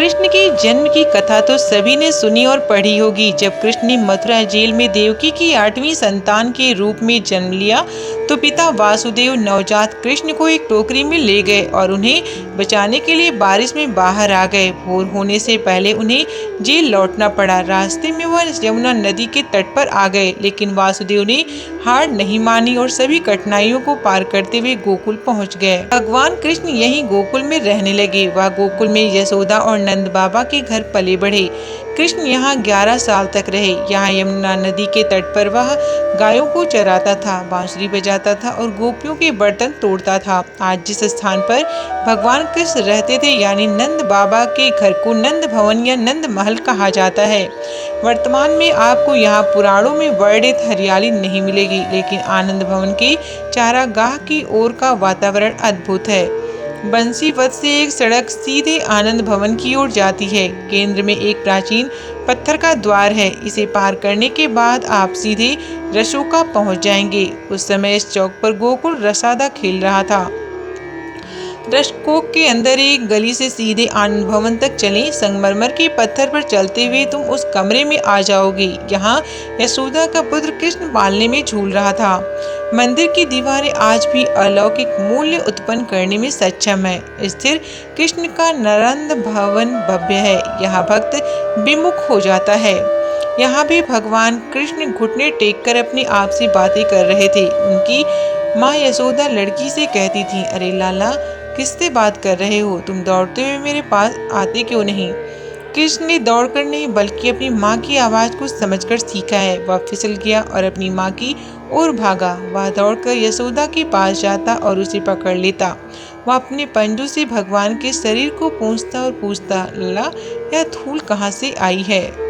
कृष्ण के जन्म की कथा तो सभी ने सुनी और पढ़ी होगी। जब कृष्ण ने मथुरा जेल में देवकी की 8वीं संतान के रूप में जन्म लिया तो पिता वासुदेव नवजात कृष्ण को एक टोकरी में ले गए और उन्हें बचाने के लिए बारिश में बाहर आ गए। भोर होने से पहले उन्हें जेल लौटना पड़ा। रास्ते में वह यमुना नदी के तट पर आ गए, लेकिन वासुदेव ने हार नहीं मानी और सभी कठिनाइयों को पार करते हुए गोकुल पहुंच गए। भगवान कृष्ण यहीं गोकुल में रहने लगे। वह गोकुल में यशोदा और नंद बाबा के घर पले बढ़े। कृष्ण यहाँ 11 साल तक रहे। यहाँ यमुना नदी के तट पर वह गायों को चराता था, बांसुरी बजाता था और गोपियों के बर्तन तोड़ता था। आज जिस स्थान पर भगवान कृष्ण रहते थे यानी नंद बाबा के घर को नंद भवन या नंद महल कहा जाता है। वर्तमान में आपको यहाँ पुराणों में वर्णित हरियाली नहीं मिलेगी, लेकिन आनंद भवन के चारागाह की ओर का वातावरण अद्भुत है। बंसीवत से एक सड़क सीधे आनंद भवन की ओर जाती है। केंद्र में एक प्राचीन पत्थर का द्वार है। इसे पार करने के बाद आप सीधे रसोका पहुंच जाएंगे। उस समय इस चौक पर गोकुल रसादा खेल रहा था। रसकोक के अंदर एक गली से सीधे आनंद भवन तक चलें। संगमरमर के पत्थर पर चलते हुए तुम उस कमरे में आ जाओगे। यहाँ यशोदा का पुत्र कृष्ण पालने में झूल रहा था। मंदिर की दीवारें आज भी अलौकिक मूल्य उत्पन्न करने में सक्षम है। स्थिर कृष्ण का नरंद भवन भव्य है। यहाँ भक्त विमुख हो जाता है। यहाँ भी भगवान कृष्ण घुटने टेक कर अपने आप से बातें कर रहे थे। उनकी माँ यशोदा लड़की से कहती थी, अरे लाला, किससे बात कर रहे हो? तुम दौड़ते हुए मेरे पास आते क्यों नहीं? कृष्ण ने दौड़कर नहीं बल्कि अपनी माँ की आवाज को समझकर सीखा है। वह फिसल गया और अपनी माँ की ओर भागा। वह दौड़कर यशोदा के पास जाता और उसे पकड़ लेता। वह अपने पंजों से भगवान के शरीर को पूंछता और पूछता, लाला, यह धूल कहाँ से आई है?